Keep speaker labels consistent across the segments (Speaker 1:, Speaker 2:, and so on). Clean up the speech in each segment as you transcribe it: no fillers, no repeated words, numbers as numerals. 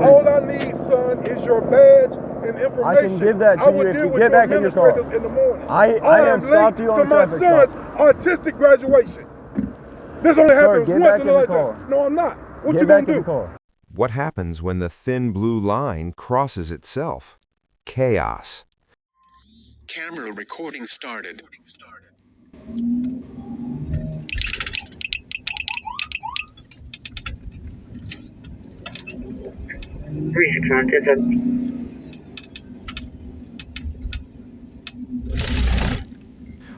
Speaker 1: me?
Speaker 2: All I need, son, is your badge and information.
Speaker 1: I can give that to you if you get back in your car.
Speaker 2: In the morning.
Speaker 1: I have stopped you on the traffic stop.
Speaker 2: To my son's artistic graduation. This only happens once in a lifetime. No, I'm not. What you gonna do?
Speaker 3: What happens when the thin blue line crosses itself? Chaos.
Speaker 4: Camera recording started.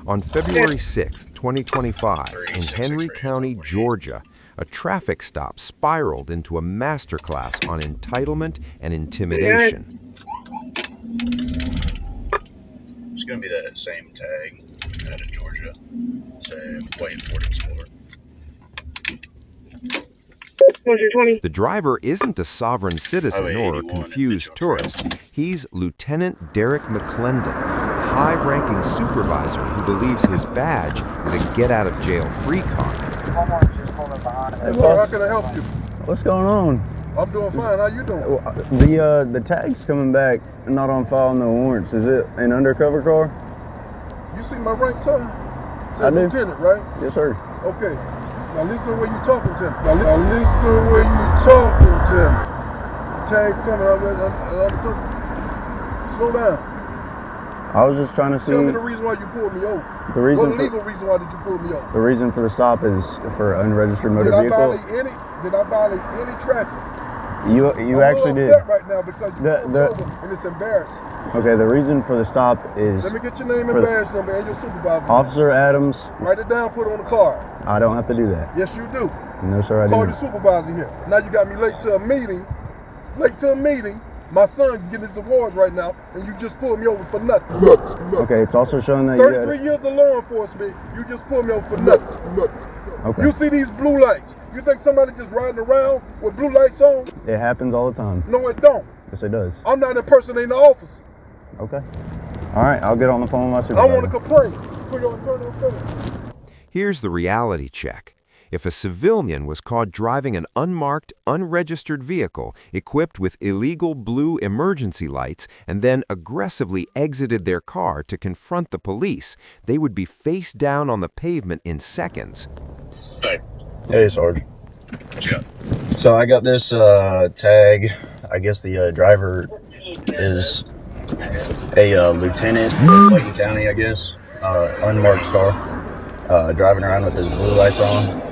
Speaker 3: On February 6, 2025, in Henry County, Georgia, a traffic stop spiraled into a masterclass on entitlement and intimidation.
Speaker 5: It's going to be that same tag out of Georgia. Say, waiting for it to explore.
Speaker 3: The driver isn't a sovereign citizen or a confused tourist. He's Lieutenant Derek McClendon, a high-ranking supervisor who believes his badge is a get-out-of-jail-free card.
Speaker 2: Hey, sir, how can I help you?
Speaker 1: What's going on?
Speaker 2: I'm doing fine. How you doing?
Speaker 1: The tag's coming back, not on file, no warrants. Is it an undercover car?
Speaker 2: You see my rank, sir?
Speaker 1: I do.
Speaker 2: Lieutenant, right?
Speaker 1: Yes, sir.
Speaker 2: Okay. Now listen to the way you're talking to me. Now listen to the way you're talking to me. The tag's coming out undercover. Slow down.
Speaker 1: I was just trying to see.
Speaker 2: Tell me the reason why you pulled me over.
Speaker 1: The reason.
Speaker 2: What legal reason why did you pull me over?
Speaker 1: The reason for the stop is for unregistered motor vehicle.
Speaker 2: Did I violate any traffic?
Speaker 1: You actually did.
Speaker 2: I'm upset right now because you pulled me over and it's embarrassing.
Speaker 1: Okay, the reason for the stop is.
Speaker 2: Let me get your name and badge number and your supervisor.
Speaker 1: Officer Adams.
Speaker 2: Write it down, put it on the card.
Speaker 1: I don't have to do that.
Speaker 2: Yes, you do.
Speaker 1: No, sir, I
Speaker 2: Call
Speaker 1: didn't.
Speaker 2: your supervisor here. Now you got me late to a meeting. My son getting his awards right now, and you just pulled me over for nothing.
Speaker 1: Okay, it's also showing that
Speaker 2: 33 years of law enforcement, you just pulled me over for nothing.
Speaker 1: Okay.
Speaker 2: You see these blue lights. You think somebody just riding around with blue lights on?
Speaker 1: It happens all the time.
Speaker 2: No, it don't.
Speaker 1: Yes, it does.
Speaker 2: I'm not impersonating the officer.
Speaker 1: Okay. All right, I'll get on the phone with my supervisor.
Speaker 2: I want to complain to your internal affairs.
Speaker 3: Here's the reality check. If a civilian was caught driving an unmarked, unregistered vehicle equipped with illegal blue emergency lights and then aggressively exited their car to confront the police, they would be face down on the pavement in seconds.
Speaker 5: Hey, Sarge. Yeah. So I got this tag. I guess the driver is a lieutenant for Clayton County, I guess. Unmarked car. Driving around with his blue lights on.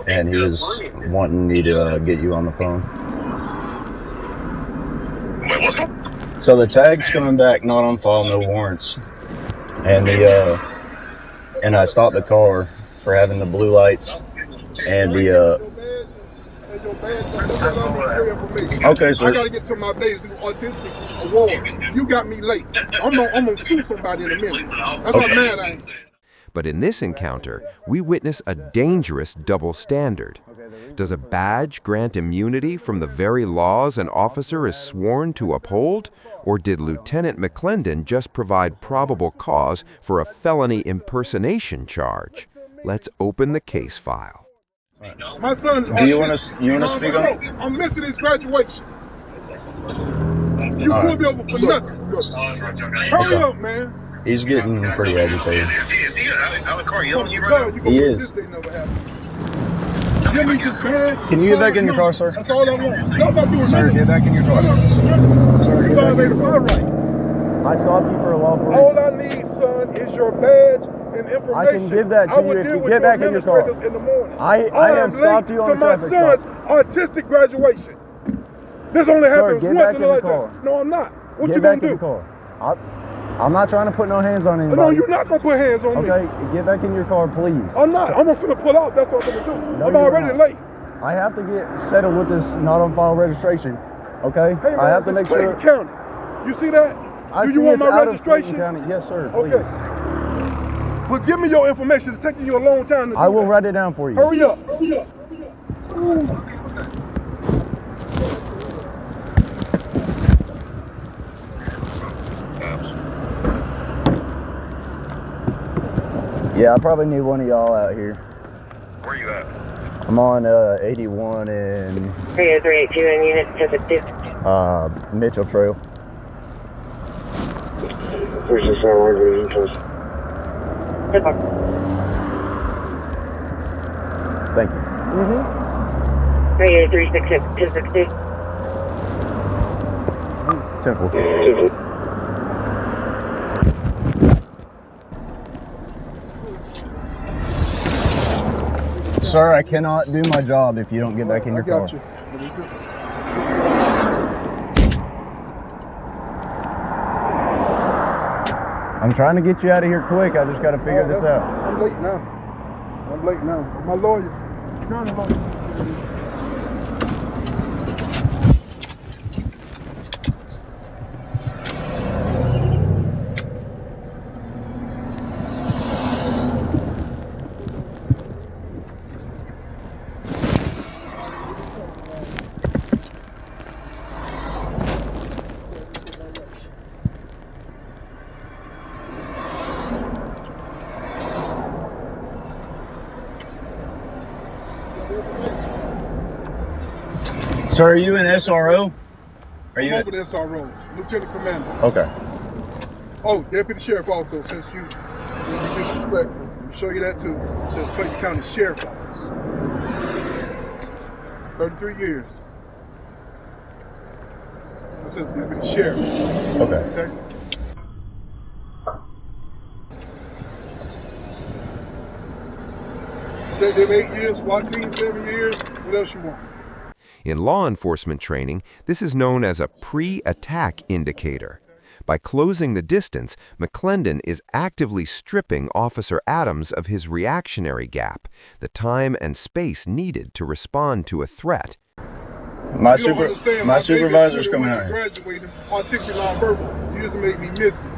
Speaker 5: And he was wanting me to get you on the phone.
Speaker 4: Wait, what's up?
Speaker 5: So the tag's coming back, not on file, no warrants. And and I stopped the car for having the blue lights and the Okay, sir.
Speaker 2: I gotta get to my baby's autistic award. You got me late. I'm gonna sue somebody in a minute. That's how mad I am.
Speaker 3: But in this encounter, we witness a dangerous double standard. Does a badge grant immunity from the very laws an officer is sworn to uphold? Or did Lieutenant McClendon just provide probable cause for a felony impersonation charge? Let's open the case file.
Speaker 2: My son is autistic.
Speaker 5: Do you want to speak on?
Speaker 2: I'm missing his graduation. You pulled me over for nothing. Hurry up, man.
Speaker 5: He's getting pretty agitated.
Speaker 4: Is he out of the car yelling at you right now?
Speaker 5: He is. Can you get back in your car, sir?
Speaker 2: That's all I want.
Speaker 5: Sir, get back in your car.
Speaker 2: Sir, you violated my right.
Speaker 1: I stopped you for a lawful
Speaker 2: All I need, son, is your badge and information.
Speaker 1: I can give that to you if you get back in your car.
Speaker 2: In the morning.
Speaker 1: I have stopped you on the traffic stop.
Speaker 2: To my son's artistic graduation. This only happens once in a lifetime. No, I'm not. What you gonna do?
Speaker 1: Get back in the car. I'm not trying to put no hands on anybody.
Speaker 2: No, you're not gonna put hands on me.
Speaker 1: Okay, get back in your car, please.
Speaker 2: I'm not. I'm gonna pull out. That's what I'm gonna do.
Speaker 1: No,
Speaker 2: I'm already late.
Speaker 1: I have to get settled with this not on file registration. Okay?
Speaker 2: Hey, man,
Speaker 1: I have to make sure.
Speaker 2: County. You see that? Do you want my registration?
Speaker 1: County. Yes, sir. Please.
Speaker 2: Okay. But give me your information. It's taking you a long time to do
Speaker 1: I will
Speaker 2: that.
Speaker 1: write it down for you.
Speaker 2: Hurry up. Hurry up.
Speaker 1: Yeah, I probably need one of y'all out here.
Speaker 4: Where you at?
Speaker 1: I'm on 81 and...
Speaker 6: 30382 in unit 252.
Speaker 1: Mitchell Trail.
Speaker 6: Where's the forward reading post?
Speaker 1: Thank you.
Speaker 6: Radio 366 260.
Speaker 1: Temple. Sir, I cannot do my job if you don't get back in your car.
Speaker 2: I got you.
Speaker 1: I'm trying to get you out of here quick. I just got to figure this out.
Speaker 2: I'm late now. My lawyer. County lawyer.
Speaker 5: Sir, are you an SRO?
Speaker 2: I'm over the SROs, Lieutenant Commander.
Speaker 5: Okay.
Speaker 2: Oh, Deputy Sheriff also, since you disrespectful. Let me show you that too. It says Clayton County Sheriff's Office. 33 years. It says Deputy Sheriff.
Speaker 5: Okay.
Speaker 2: Take them 8 years, SWAT team 7 years. What else you want?
Speaker 3: In law enforcement training, this is known as a pre-attack indicator. By closing the distance, McClendon is actively stripping Officer Adams of his reactionary gap, the time and space needed to respond to a threat.
Speaker 5: My supervisor's coming out here.
Speaker 2: Graduating, autistic nonverbal. You just made me miss it.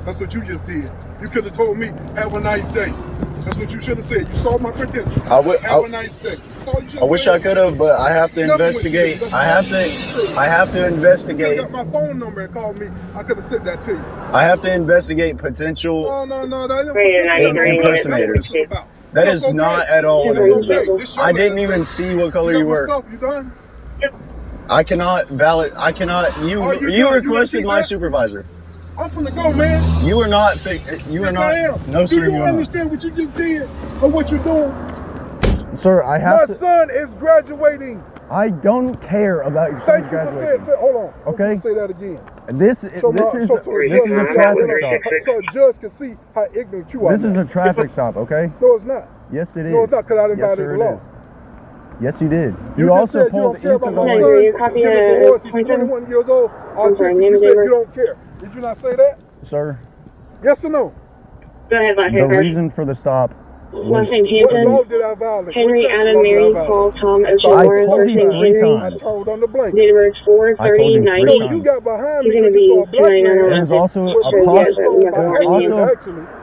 Speaker 2: That's what you just did. You could have told me, have a nice day. That's what you should have said. You saw my credentials. Have a nice day.
Speaker 5: I wish I could have, but I have to investigate. I have to investigate.
Speaker 2: You got my phone number and called me. I could have said that to you.
Speaker 5: I have to investigate potential impersonators. That is not at all what it is about. I didn't even see what color you were.
Speaker 2: You done?
Speaker 5: I cannot valid. I cannot. You requested my supervisor.
Speaker 2: I'm gonna go, man.
Speaker 5: You are not. You are
Speaker 2: Yes,
Speaker 5: not.
Speaker 2: I am.
Speaker 5: No, sir.
Speaker 2: Do you understand what you just did or what you're doing?
Speaker 1: Sir, I have
Speaker 2: My son is graduating.
Speaker 1: I don't care about your
Speaker 2: Thank
Speaker 1: son's
Speaker 2: you for saying.
Speaker 1: graduation.
Speaker 2: Hold on.
Speaker 1: Okay.
Speaker 2: Say that again.
Speaker 1: This is a traffic stop.
Speaker 2: So a judge can see how ignorant you are.
Speaker 1: This is a traffic stop, okay?
Speaker 2: No, it's not.
Speaker 1: Yes, it is.
Speaker 2: No, it's not, because I didn't
Speaker 1: Yes,
Speaker 2: violate
Speaker 1: sir,
Speaker 2: the
Speaker 1: it
Speaker 2: law.
Speaker 1: is. Yes, you did.
Speaker 2: You
Speaker 1: You
Speaker 2: just
Speaker 1: also
Speaker 2: said you
Speaker 1: pulled
Speaker 2: don't care
Speaker 1: into
Speaker 2: about
Speaker 1: the
Speaker 2: my
Speaker 1: lane.
Speaker 2: son.
Speaker 6: You're copying
Speaker 2: Give us
Speaker 6: a
Speaker 2: a voice. He's
Speaker 6: pointer?
Speaker 2: 21 years old.
Speaker 6: I'm sorry,
Speaker 2: Autistic.
Speaker 6: name
Speaker 2: You
Speaker 6: and
Speaker 2: said
Speaker 6: labor.
Speaker 2: you don't care. Did you not say that?
Speaker 1: Sir,
Speaker 2: Yes or no?
Speaker 6: Go ahead, last
Speaker 1: the
Speaker 6: name first.
Speaker 1: reason for the stop
Speaker 6: Last name
Speaker 2: What law
Speaker 6: Hampton.
Speaker 2: did I violate?
Speaker 6: Henry,
Speaker 2: What section
Speaker 6: Adam,
Speaker 2: law did I
Speaker 6: Mary,
Speaker 2: violate?
Speaker 6: Paul, Tom, Ocean,
Speaker 1: I
Speaker 6: Warren,
Speaker 1: told
Speaker 6: first
Speaker 1: you
Speaker 6: name
Speaker 1: 3
Speaker 6: Henry.
Speaker 1: times.
Speaker 2: I told on the blank.
Speaker 6: Date of birth
Speaker 1: I told you
Speaker 6: 4/30/90.
Speaker 2: You got behind
Speaker 6: He's
Speaker 2: me
Speaker 6: gonna
Speaker 2: because you saw a
Speaker 6: be
Speaker 2: black
Speaker 6: 29
Speaker 2: man.
Speaker 1: It is also
Speaker 6: Sure,
Speaker 1: a
Speaker 6: yes,
Speaker 1: possible.
Speaker 6: we got the warning.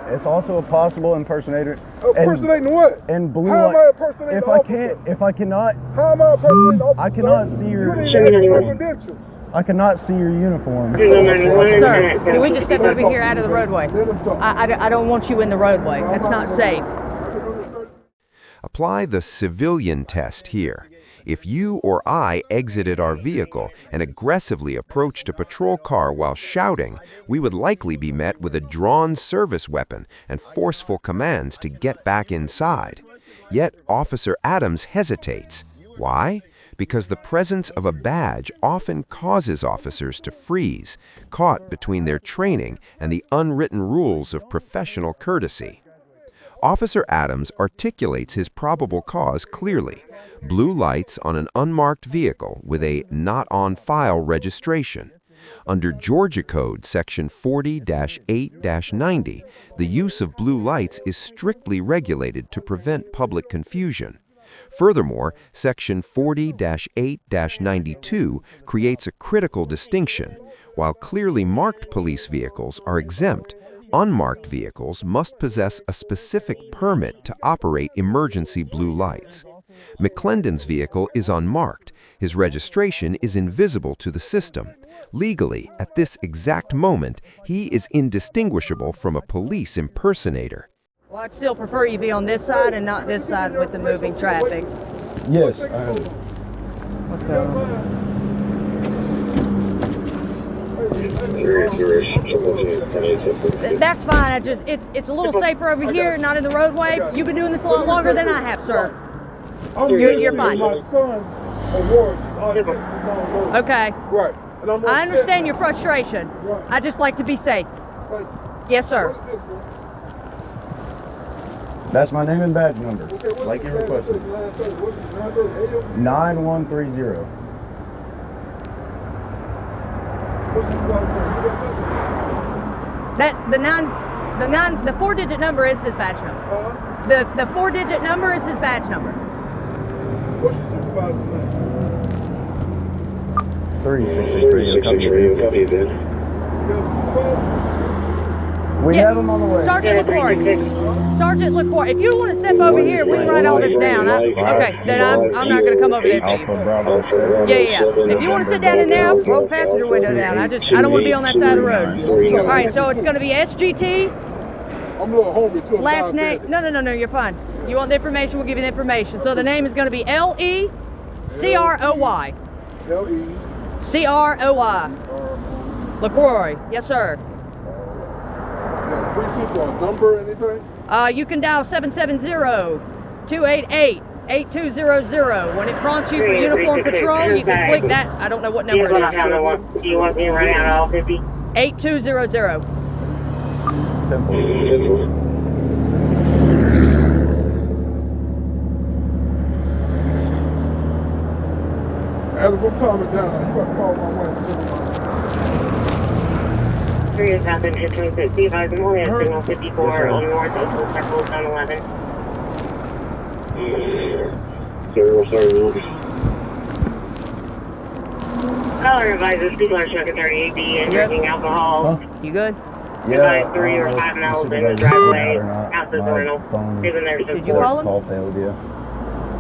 Speaker 1: It's also a possible impersonator.
Speaker 2: Impersonating what?
Speaker 1: And blue
Speaker 2: How am I
Speaker 1: light.
Speaker 2: impersonating
Speaker 1: If
Speaker 2: the
Speaker 1: I
Speaker 2: officer?
Speaker 1: can't, if I cannot,
Speaker 2: How am I impersonating the officer?
Speaker 1: I cannot see
Speaker 2: You
Speaker 1: your.
Speaker 2: didn't
Speaker 6: Show me
Speaker 2: even ask my
Speaker 6: 91.
Speaker 2: credentials.
Speaker 1: I cannot see your uniform.
Speaker 7: Sir, can we just step over here out of the roadway?
Speaker 2: Let him talk.
Speaker 7: I don't want you in the roadway. That's not safe.
Speaker 3: Apply the civilian test here. If you or I exited our vehicle and aggressively approached a patrol car while shouting, we would likely be met with a drawn service weapon and forceful commands to get back inside. Yet Officer Adams hesitates. Why? Because the presence of a badge often causes officers to freeze, caught between their training and the unwritten rules of professional courtesy. Officer Adams articulates his probable cause clearly: blue lights on an unmarked vehicle with a not on file registration. Under Georgia Code Section 40-8-90, the use of blue lights is strictly regulated to prevent public confusion. Furthermore, Section 40-8-92 creates a critical distinction. While clearly marked police vehicles are exempt, unmarked vehicles must possess a specific permit to operate emergency blue lights. McClendon's vehicle is unmarked. His registration is invisible to the system. Legally, at this exact moment, he is indistinguishable from a police impersonator.
Speaker 7: Well, I'd still prefer you be on this side and not this side with the moving traffic.
Speaker 1: Yes.
Speaker 7: What's going on? That's fine. It's a little safer over here, not in the roadway. You've been doing this a lot longer than I have, sir. You're fine.
Speaker 2: My son's award. She's autistic.
Speaker 7: Okay.
Speaker 2: Right. And I'm
Speaker 7: I understand your frustration. I just like to be safe. Yes, sir.
Speaker 1: That's my name and badge number,
Speaker 2: Okay,
Speaker 1: like you
Speaker 2: what's
Speaker 1: requested.
Speaker 2: his last name? What's his 930?
Speaker 1: 9130.
Speaker 2: What's his last name?
Speaker 7: The 4-digit number is his badge number. The 4-digit number is his badge number.
Speaker 2: What's your supervisor's name?
Speaker 1: 3663. Copy.
Speaker 2: You got a supervisor?
Speaker 1: We
Speaker 7: Yes.
Speaker 1: have them on the way.
Speaker 7: Sergeant LaCour. Sergeant LaCour, if you want to step over here, we can write all this down. Okay, then I'm not going to come over there to you.
Speaker 1: Alpha Bravo.
Speaker 7: Yeah. If you want to sit down in there, roll the passenger window down. I don't want to be on that side of the road. All right, so it's going to be SGT.
Speaker 2: I'm a little hungry too. I'm
Speaker 7: Last name.
Speaker 2: diabetic.
Speaker 7: No, you're fine. You want the information, we'll give you the information. So the name is going to be LECROY.
Speaker 2: L-E.
Speaker 7: CROY. LaCroix. Yes, sir.
Speaker 2: Precinct or number, anything?
Speaker 7: You can dial 770-288-8200. When it prompts you for uniform patrol, you can click that. I don't know what number it is.
Speaker 6: Do you want me to run out all 50?
Speaker 7: 8200.
Speaker 2: As I'm calming down, you got to call my wife.
Speaker 6: 3 is Southern 1560, advising only at signal 54 on North Oakville Circle, zone 11. Caller advises people are smoking 38B and drinking alcohol.
Speaker 7: You good?
Speaker 6: Advise 3 or 5 miles in the driveway, out the rental. Even there's
Speaker 7: Did you call him?
Speaker 1: Call failed, yeah.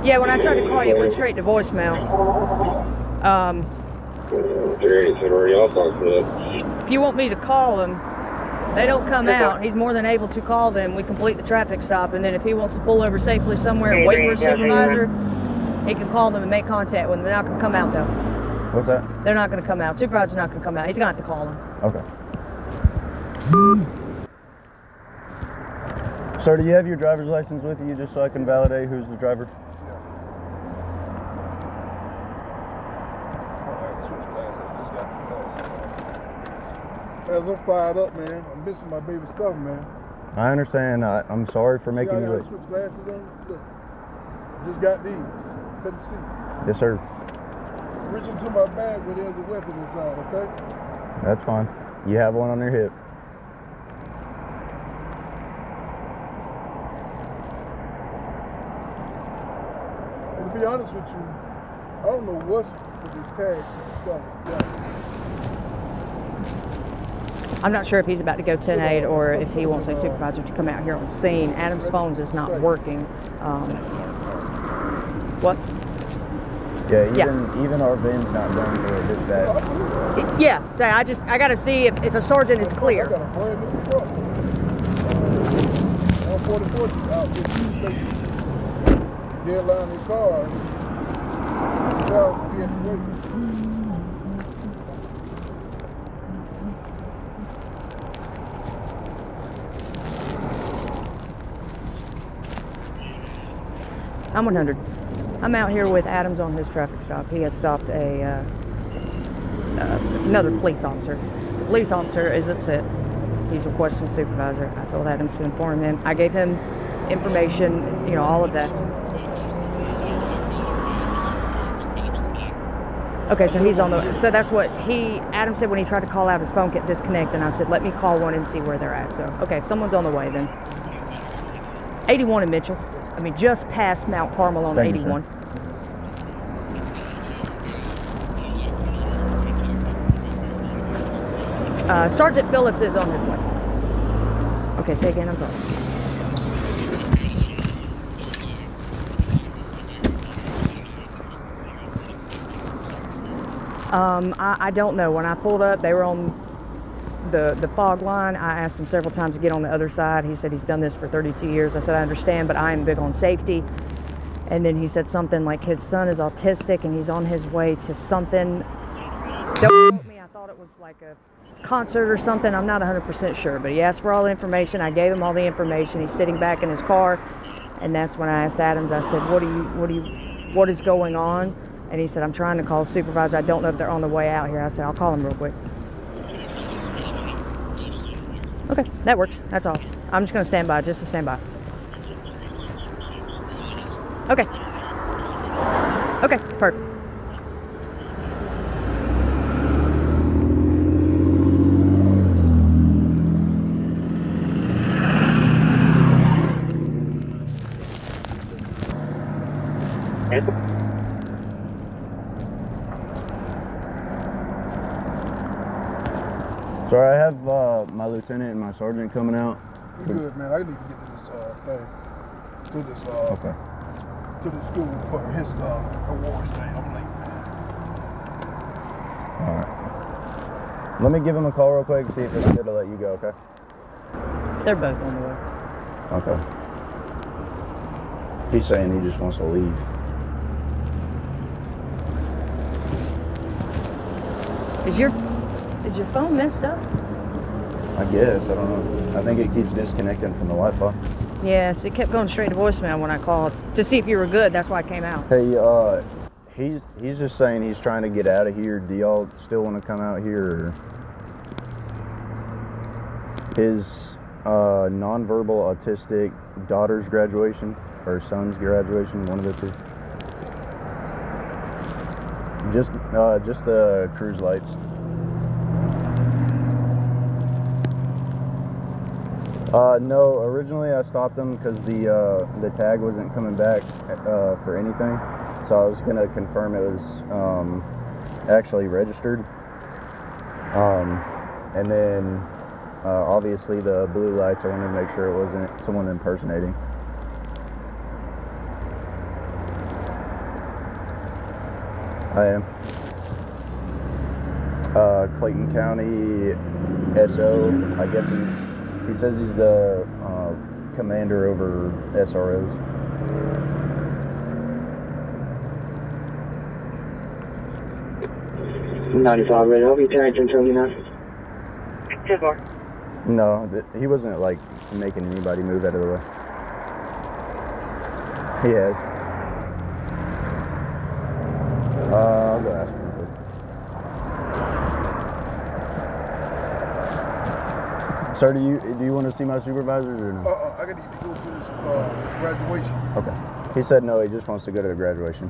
Speaker 7: Yeah, when I tried to call you, it went straight to voicemail. If you want me to call him, they don't come out. He's more than able to call them. We complete the traffic stop, and then if he wants to pull over safely somewhere and wait for a supervisor, he can call them and make contact with them. They're not going to come out, though.
Speaker 1: What's that?
Speaker 7: They're not going to come out. Supervisor's not going to come out. He's going to have to call them.
Speaker 1: Okay. Sir, do you have your driver's license with you just so I can validate who's the driver?
Speaker 2: As I'm fired up, man. I'm missing my baby stuff, man.
Speaker 1: I understand. I'm sorry for making you
Speaker 2: See how I
Speaker 1: late.
Speaker 2: switch glasses on? Look. Just got these. Couldn't see.
Speaker 1: Yes, sir.
Speaker 2: Reach into my bag where there's a weapon inside, okay?
Speaker 1: That's fine. You have one on your hip.
Speaker 2: And to be honest with you, I don't know what's with these tags and stuff. Yeah.
Speaker 7: I'm not sure if he's about to go 10-8 or if he wants a supervisor to come out here on scene. Adam's phones is not working. What?
Speaker 1: Yeah, even our VIN's not going for a dispatch.
Speaker 7: Yeah, so I got to see if a sergeant is
Speaker 2: I
Speaker 7: clear.
Speaker 2: got a brand new truck. 144 out with two stations. Dead line in car. Well, we have to wait.
Speaker 7: I'm 100. I'm out here with Adams on his traffic stop. He has stopped another police officer. The police officer is upset. He's requesting a supervisor. I told Adams to inform him. I gave him information, all of that. Okay, so he's on so that's what Adam said when he tried to call out, his phone kept disconnecting. I said, let me call one and see where they're at. So, okay, someone's on the way then. 81 in Mitchell. Just past Mount Carmel on
Speaker 1: Thank you,
Speaker 7: 81. Sergeant Phillips is on his way. Okay, say again, I'm sorry. I don't know. When I pulled up, they were on the fog line. I asked him several times to get on the other side. He said he's done this for 32 years. I said, I understand, but I am big on safety. And then he said something like his son is autistic and he's on his way to something. Don't quote me, I thought it was like a concert or something. I'm not 100% sure, but he asked for all the information. I gave him all the information. He's sitting back in his car, and that's when I asked Adams. I said, what is going on? And he said, I'm trying to call the supervisor. I don't know if they're on the way out here. I said, I'll call him real quick. Okay, that works. That's all. I'm just gonna stand by, just to stand by. Okay. Okay, perfect.
Speaker 1: Sorry, I have my lieutenant and my sergeant coming out.
Speaker 2: You're good, man. I need to get to this thing, to this
Speaker 1: Okay.
Speaker 2: to the school for his awards thing. I'm late, man.
Speaker 1: All right. Let me give him a call real quick, see if it's good to let you go, okay?
Speaker 7: They're both on the way.
Speaker 1: Okay. He's saying he just wants to leave.
Speaker 7: Is your phone messed up?
Speaker 1: I guess, I don't know. I think it keeps disconnecting from the Wi-Fi.
Speaker 7: Yes, it kept going straight to voicemail when I called to see if you were good. That's why I came out.
Speaker 1: Hey, he's just saying he's trying to get out of here. Do y'all still want to come out here? Or his nonverbal autistic daughter's graduation or son's graduation, one of the two. Just the cruise lights. No, originally I stopped him because the tag wasn't coming back for anything, so I was gonna confirm it was actually registered. And then obviously the blue lights, I wanted to make sure it wasn't someone impersonating. I am. Clayton County SO, I guess he says he's the commander over SROs.
Speaker 6: $95 ready. I'll be tagged until you know. 10-4.
Speaker 1: No, he wasn't like making anybody move out of the way. He has. I'll go ask him. Sir, do you want to see my supervisors or no?
Speaker 2: I gotta go to this graduation.
Speaker 1: Okay. He said no, he just wants to go to the graduation.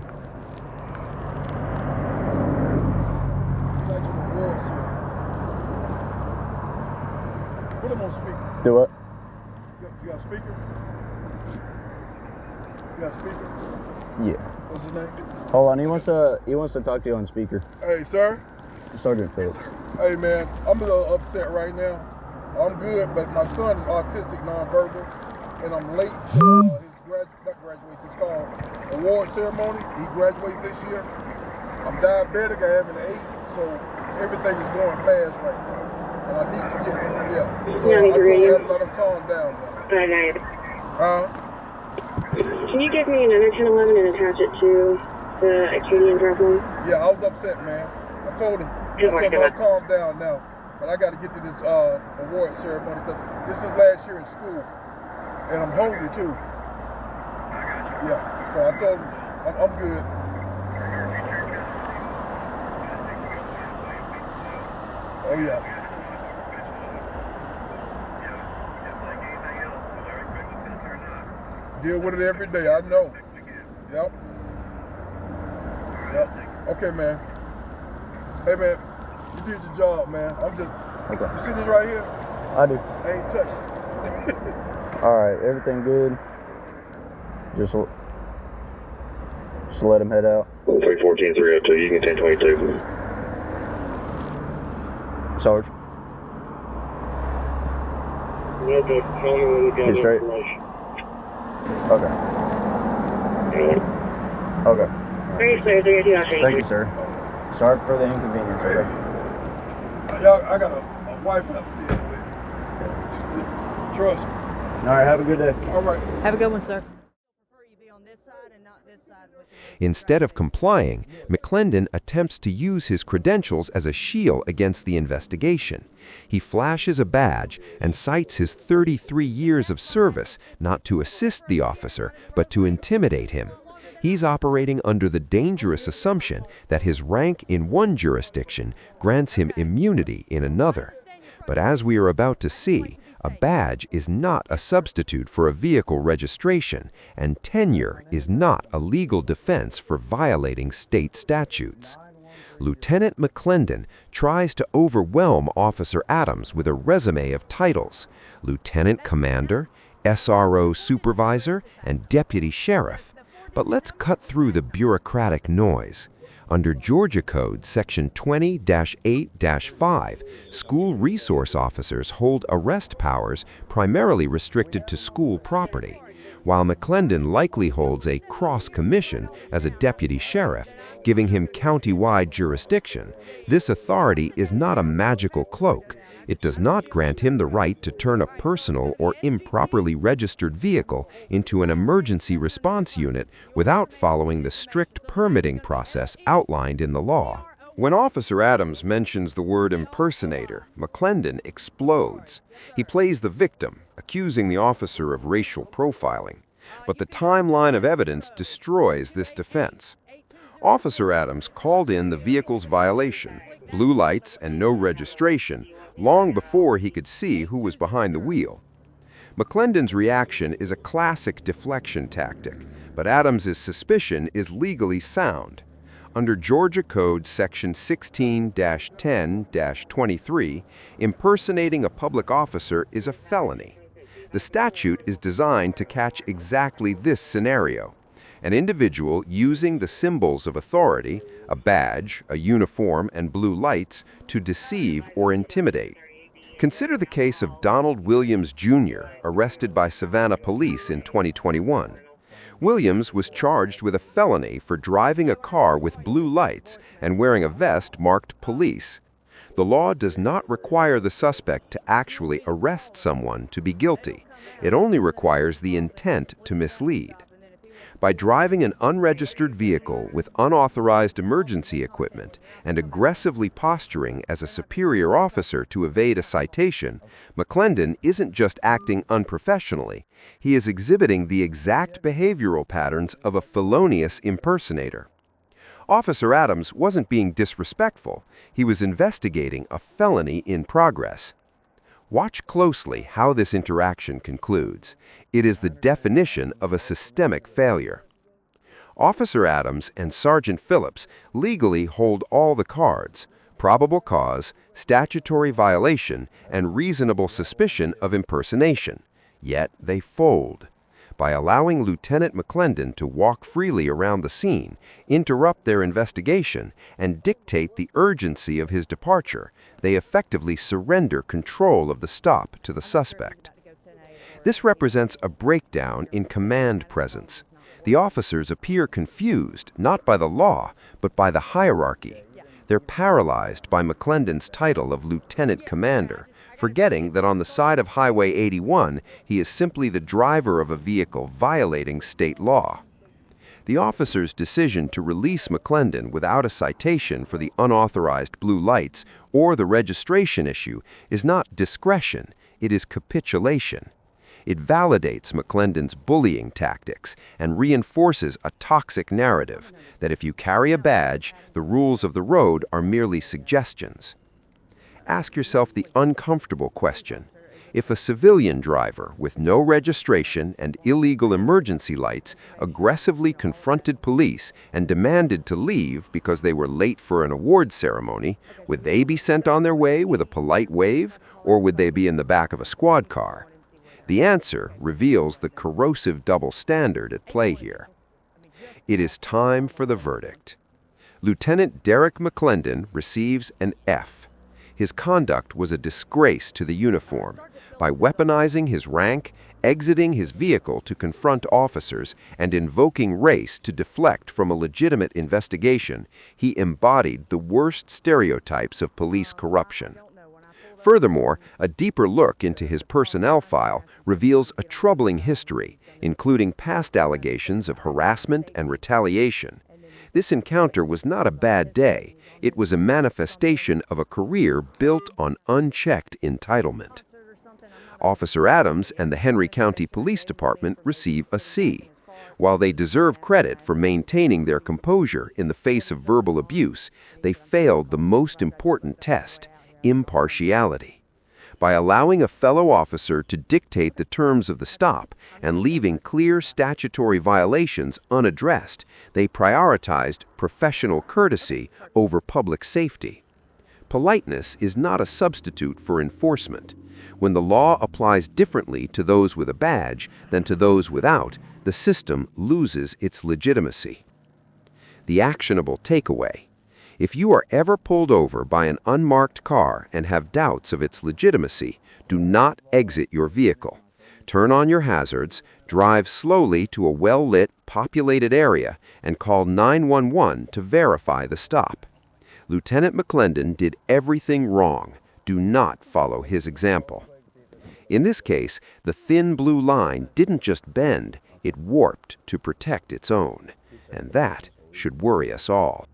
Speaker 2: Put him on speaker.
Speaker 1: Do what?
Speaker 2: You got a speaker? You got a speaker?
Speaker 1: Yeah.
Speaker 2: What's his name?
Speaker 1: Hold on, he wants to talk to you on speaker.
Speaker 2: Hey, sir.
Speaker 1: Sergeant Phillips.
Speaker 2: Hey, man. I'm a little upset right now. I'm good, but my son is autistic nonverbal, and I'm late to his it's called award ceremony. He graduates this year. I'm diabetic. I have an 8, so everything is going fast right now. And I need to get, So I told him let him calm down now.
Speaker 6: Can you give me another 1011 and attach it to the Acadian draft line?
Speaker 2: Yeah, I was upset, man. I told him calm down now. But I got to get to this award ceremony because this is last year in school, and I'm hungry too. Yeah, so I told him I'm good. Oh yeah. Deal with it every day. I know. Yep. Okay, man. Hey, man. You did your job, man. I'm just.
Speaker 1: Okay.
Speaker 2: You see this right here?
Speaker 1: I do.
Speaker 2: I ain't touched it.
Speaker 1: All right, everything good. Just let him head out.
Speaker 4: 314-302, you can 1022.
Speaker 1: Sarge. You straight? Okay. Okay. Thank you, sir. Sorry for the inconvenience. Okay.
Speaker 2: Yeah, I got a wife I have to deal with. Trust me.
Speaker 1: All right, have a good day.
Speaker 2: All right.
Speaker 7: Have a good one, sir. I prefer you be on this side and not this
Speaker 3: Instead of complying, McClendon attempts to use his credentials as a shield against the investigation. He flashes a badge and cites his 33 years of service not to assist the officer, but to intimidate him. He's operating under the dangerous assumption that his rank in one jurisdiction grants him immunity in another. But as we are about to see, a badge is not a substitute for a vehicle registration, and tenure is not a legal defense for violating state statutes. Lieutenant McClendon tries to overwhelm Officer Adams with a resume of titles: Lieutenant Commander, SRO Supervisor, and Deputy Sheriff. But let's cut through the bureaucratic noise. Under Georgia Code Section 20-8-5, school resource officers hold arrest powers primarily restricted to school property. While McClendon likely holds a cross commission as a deputy sheriff, giving him county-wide jurisdiction, this authority is not a magical cloak. It does not grant him the right to turn a personal or improperly registered vehicle into an emergency response unit without following the strict permitting process outlined in the law. When Officer Adams mentions the word impersonator, McClendon explodes. He plays the victim, accusing the officer of racial profiling. But the timeline of evidence destroys this defense. Officer Adams called in the vehicle's violation, blue lights and no registration, long before he could see who was behind the wheel. McClendon's reaction is a classic deflection tactic, but Adams's suspicion is legally sound. Under Georgia Code Section 16-10-23, impersonating a public officer is a felony. The statute is designed to catch exactly this scenario: an individual using the symbols of authority, a badge, a uniform, and blue lights, to deceive or intimidate. Consider the case of Donald Williams, Jr., arrested by Savannah police in 2021. Williams was charged with a felony for driving a car with blue lights and wearing a vest marked police. The law does not require the suspect to actually arrest someone to be guilty. It only requires the intent to mislead. By driving an unregistered vehicle with unauthorized emergency equipment and aggressively posturing as a superior officer to evade a citation, McClendon isn't just acting unprofessionally, he is exhibiting the exact behavioral patterns of a felonious impersonator. Officer Adams wasn't being disrespectful, he was investigating a felony in progress. Watch closely how this interaction concludes. It is the definition of a systemic failure. Officer Adams and Sergeant Phillips legally hold all the cards: probable cause, statutory violation, and reasonable suspicion of impersonation. Yet they fold. By allowing Lieutenant McClendon to walk freely around the scene, interrupt their investigation, and dictate the urgency of his departure, they effectively surrender control of the stop to the suspect. This represents a breakdown in command presence. The officers appear confused, not by the law, but by the hierarchy. They're paralyzed by McClendon's title of Lieutenant Commander, forgetting that on the side of Highway 81, he is simply the driver of a vehicle violating state law. The officer's decision to release McClendon without a citation for the unauthorized blue lights or the registration issue is not discretion, it is capitulation. It validates McClendon's bullying tactics and reinforces a toxic narrative that if you carry a badge, the rules of the road are merely suggestions. Ask yourself the uncomfortable question: if a civilian driver with no registration and illegal emergency lights aggressively confronted police and demanded to leave because they were late for an award ceremony, would they be sent on their way with a polite wave, or would they be in the back of a squad car? The answer reveals the corrosive double standard at play here. It is time for the verdict. Lieutenant Derek McClendon receives an F. His conduct was a disgrace to the uniform. By weaponizing his rank, exiting his vehicle to confront officers, and invoking race to deflect from a legitimate investigation, he embodied the worst stereotypes of police corruption. Furthermore, a deeper look into his personnel file reveals a troubling history, including past allegations of harassment and retaliation. This encounter was not a bad day. It was a manifestation of a career built on unchecked entitlement. Officer Adams and the Henry County Police Department receive a C. While they deserve credit for maintaining their composure in the face of verbal abuse, they failed the most important test: impartiality. By allowing a fellow officer to dictate the terms of the stop and leaving clear statutory violations unaddressed, they prioritized professional courtesy over public safety. Politeness is not a substitute for enforcement. When the law applies differently to those with a badge than to those without, the system loses its legitimacy. The actionable takeaway: if you are ever pulled over by an unmarked car and have doubts of its legitimacy, do not exit your vehicle. Turn on your hazards, drive slowly to a well-lit, populated area, and call 911 to verify the stop. Lieutenant McClendon did everything wrong. Do not follow his example. In this case, the thin blue line didn't just bend, it warped to protect its own. And that should worry us all.